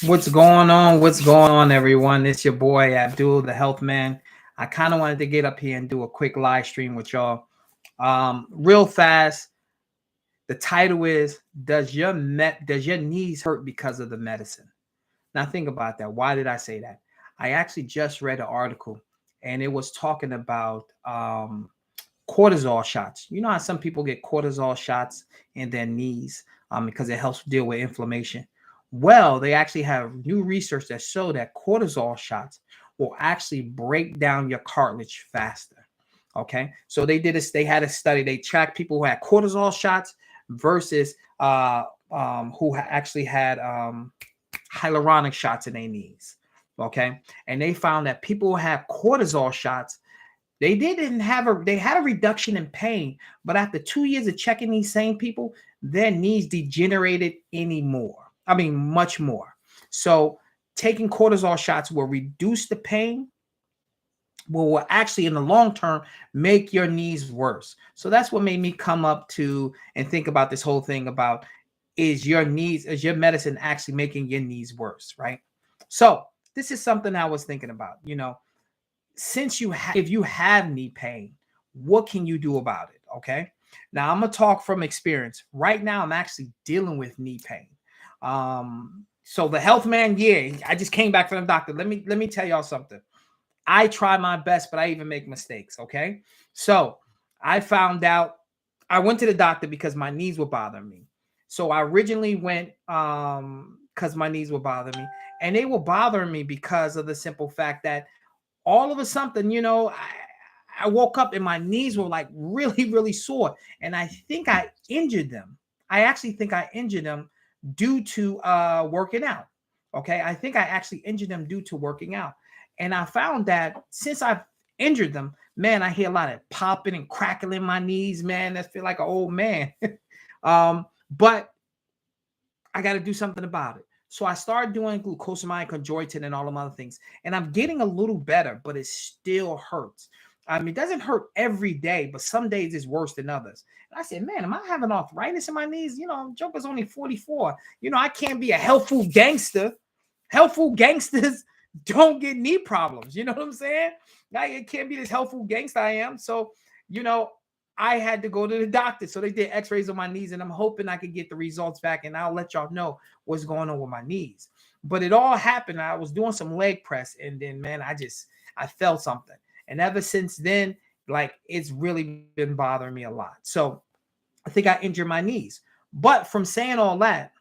What's going on? What's going on, everyone? It's your boy Abdul, the Health Man. I kind of wanted to get up here and do a quick live stream with y'all, real fast. The title is Does your knees hurt because of the medicine? Now think about that. Why did I say that? I actually just read an article, and it was talking about cortisol shots. You know how some people get cortisol shots in their knees because it helps deal with inflammation. Well, they actually have new research that show that cortisol shots will actually break down your cartilage faster. Okay, so they did this. They had a study. They tracked people who had cortisol shots versus who actually had hyaluronic shots in their knees. Okay, and they found that people who had cortisol shots they had a reduction in pain, but after 2 years of checking these same people, their knees degenerated anymore. I mean, much more. So taking cortisol shots will reduce the pain, will actually in the long term make your knees worse. So that's what made me come up to and think about this whole thing about is your medicine actually making your knees worse, right? So this is something I was thinking about, if you have knee pain, what can you do about it? Okay. Now I'm gonna talk from experience. Right now, I'm actually dealing with knee pain. So the health man, yeah, I just came back from the doctor. Let me tell y'all something. I try my best, but I even make mistakes. Okay. So I found out I went to the doctor because my knees were bothering me. So I originally went because my knees were bothering me, and they were bothering me because of the simple fact that all of a sudden, I woke up and my knees were like really, really sore. And I think I injured them. I actually think I injured them due to working out. Okay. I think I actually injured them due to working out. And I found that since I've injured them, man, I hear a lot of popping and crackling in my knees, man. That feel like an old man. But I got to do something about it. So I started doing glucosamine, chondroitin, and all them other things, and I'm getting a little better, but it still hurts. I mean, it doesn't hurt every day, but some days it's worse than others. And I said, man, am I having arthritis in my knees? Joker's only 44. I can't be a health food gangster. Health food gangsters don't get knee problems. You know what I'm saying? It can't be this health food gangster I am. So, you know, I had to go to the doctor. So they did x-rays on my knees, and I'm hoping I could get the results back, and I'll let y'all know what's going on with my knees. But it all happened. I was doing some leg press, and then, man, I felt something. And ever since then, like, it's really been bothering me a lot. So I think I injured my knees. But from saying all that,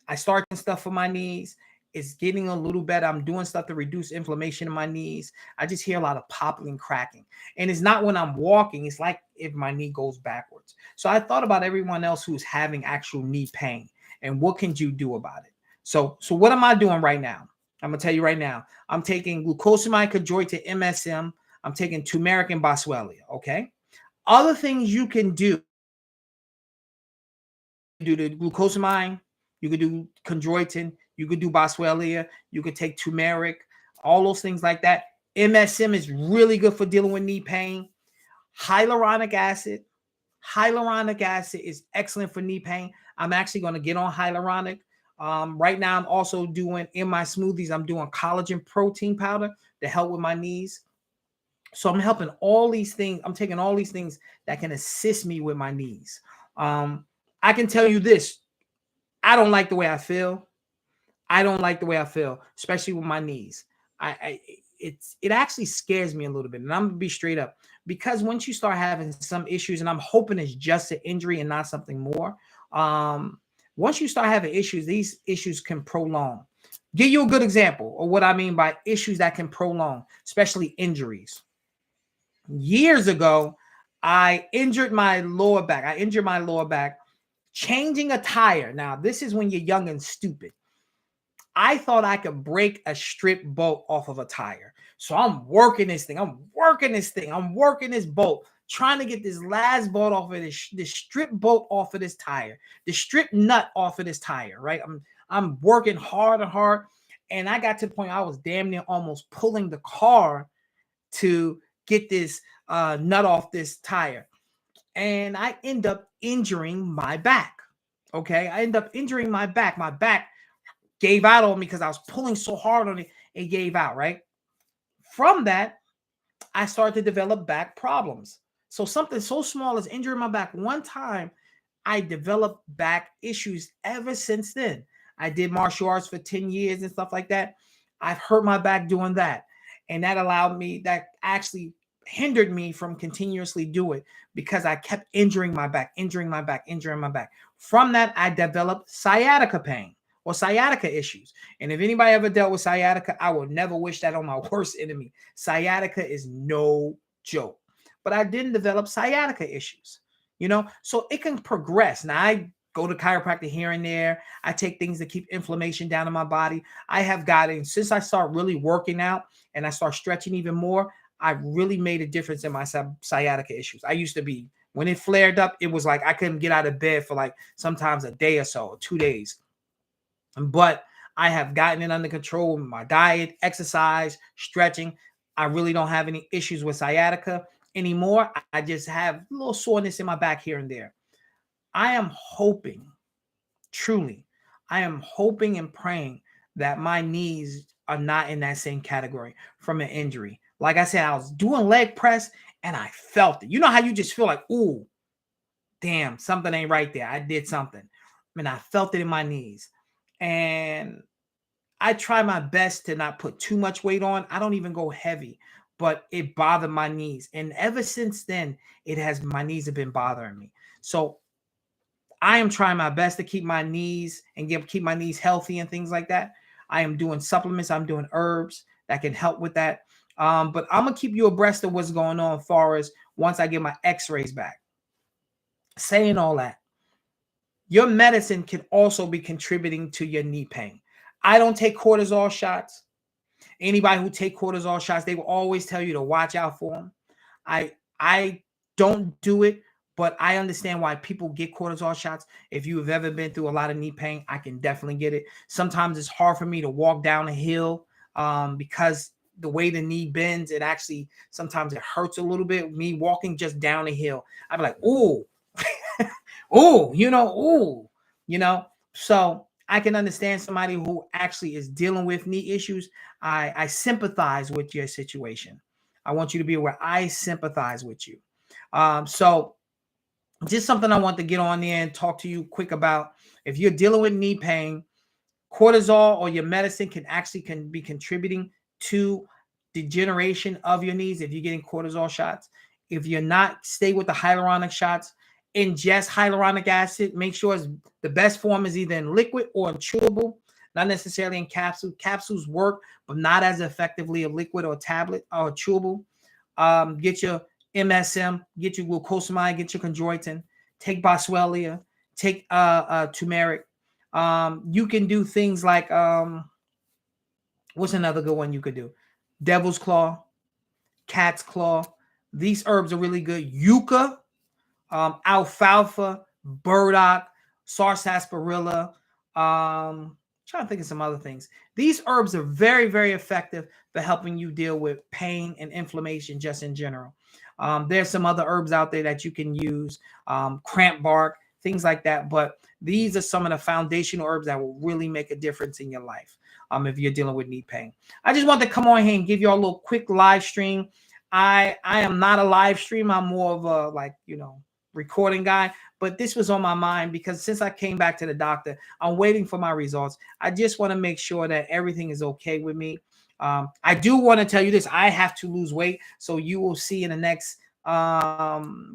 I started stuff for my knees. It's getting a little better. I'm doing stuff to reduce inflammation in my knees. I just hear a lot of popping and cracking. And it's not when I'm walking, it's like if my knee goes backwards. So I thought about everyone else who's having actual knee pain and what can you do about it? So what am I doing right now? I'm gonna tell you right now. I'm taking glucosamine, chondroitin, MSM. I'm taking turmeric and boswellia. Okay. Other things you can do the glucosamine, you could do chondroitin, you could do boswellia, you could take turmeric, all those things like that. MSM is really good for dealing with knee pain. Hyaluronic acid. Hyaluronic acid is excellent for knee pain. I'm actually going to get on hyaluronic. Right now, I'm also doing in my smoothies, I'm doing collagen protein powder to help with my knees. So I'm helping all these things. I'm taking all these things that can assist me with my knees. I can tell you this. I don't like the way I feel. I don't like the way I feel, especially with my knees. It actually scares me a little bit, and I'm gonna be straight up because once you start having some issues, and I'm hoping it's just an injury and not something more. Once you start having issues, these issues can prolong. Give you a good example of what I mean by issues that can prolong, especially injuries. Years ago, I injured my lower back. Changing a tire. Now, this is when you're young and stupid. I thought I could break a strip bolt off of a tire. So I'm working this thing. I'm working this bolt, trying to get this last bolt off of this strip bolt off of this tire, the strip nut off of this tire, right? I'm working hard and hard. And I got to the point I was damn near almost pulling the car to get this nut off this tire. And I end up injuring my back. Okay. I end up injuring my back. My back gave out on me because I was pulling so hard on it. It gave out, right? From that, I started to develop back problems. So something so small as injuring my back one time, I developed back issues ever since then. I did martial arts for 10 years and stuff like that. I've hurt my back doing that. And that allowed me, that actually hindered me from continuously do it because I kept injuring my back, injuring my back, injuring my back. From that, I developed sciatica pain or sciatica issues. And if anybody ever dealt with sciatica, I would never wish that on my worst enemy. Sciatica is no joke. But I didn't develop sciatica issues, you know, so it can progress. Now, I go to chiropractor here and there. I take things to keep inflammation down in my body. I have gotten, since I start really working out and I start stretching even more, I've really made a difference in my sciatica issues. I used to be, when it flared up, it was like I couldn't get out of bed for like sometimes a day or so, or 2 days. But I have gotten it under control. My diet, exercise, stretching. I really don't have any issues with sciatica anymore. I just have a little soreness in my back here and there. I am hoping, truly, I am hoping and praying that my knees are not in that same category from an injury. Like I said, I was doing leg press and I felt it. You know how you just feel like, ooh, damn, something ain't right there. I did something. And I felt it in my knees. And I try my best to not put too much weight on. I don't even go heavy, but it bothered my knees. And ever since then, my knees have been bothering me. So I am trying my best to keep my knees and keep my knees healthy and things like that. I am doing supplements. I'm doing herbs that can help with that. But I'm going to keep you abreast of what's going on as far as once I get my x-rays back. Saying all that, your medicine can also be contributing to your knee pain. I don't take cortisol shots. Anybody who take cortisol shots, they will always tell you to watch out for them. I don't do it, but I understand why people get cortisol shots. If you have ever been through a lot of knee pain, I can definitely get it. Sometimes it's hard for me to walk down a hill because the way the knee bends, it actually, sometimes it hurts a little bit. Me walking just down a hill, I'd be like, ooh, ooh, ooh. So I can understand somebody who actually is dealing with knee issues. I sympathize with your situation. I want you to be aware I sympathize with you. So just something I want to get on there and talk to you quick about. If you're dealing with knee pain, cortisol or your medicine can be contributing to degeneration of your knees if you're getting cortisol shots. If you're not, stay with the hyaluronic shots. Ingest hyaluronic acid. Make sure the best form is either in liquid or in chewable, not necessarily in capsule. Capsules work, but not as effectively a liquid or tablet or chewable. Get your MSM, get your glucosamine, get your chondroitin, take boswellia, take turmeric. You can do things like what's another good one you could do? Devil's claw, cat's claw. These herbs are really good. Yucca, alfalfa, burdock, sarsaparilla. Trying to think of some other things. These herbs are very, very effective for helping you deal with pain and inflammation just in general. There's some other herbs out there that you can use, cramp bark, things like that. But these are some of the foundational herbs that will really make a difference in your life if you're dealing with knee pain. I just want to come on here and give you a little quick live stream. I am not a live stream. I'm more of a recording guy, but this was on my mind because since I came back to the doctor, I'm waiting for my results. I just want to make sure that everything is okay with me. I do want to tell you this. I have to lose weight. So you will see in the next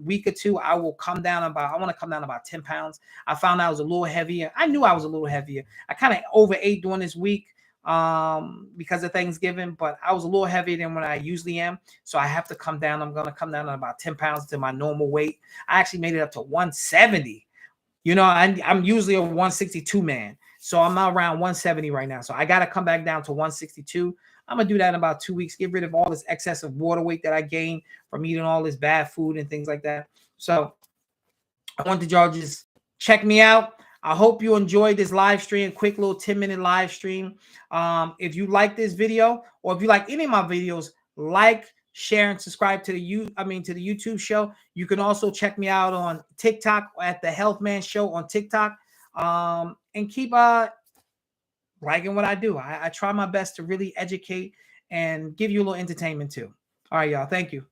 week or two, I want to come down about 10 pounds. I found out I was a little heavier. I knew I was a little heavier. I kind of overate during this week because of Thanksgiving, but I was a little heavier than what I usually am. So I have to come down. I'm going to come down to about 10 pounds to my normal weight. I actually made it up to 170. I'm usually a 162 man. So I'm around 170 right now. So I got to come back down to 162. I'm going to do that in about 2 weeks. Get rid of all this excessive water weight that I gained from eating all this bad food and things like that. So I wanted y'all just check me out. I hope you enjoyed this live stream, quick little 10-minute live stream. If you like this video or if you like any of my videos, like, share, and subscribe to the YouTube show. You can also check me out on TikTok at the Health Man Show on TikTok. And keep liking what I do. I try my best to really educate and give you a little entertainment too. All right, y'all. Thank you.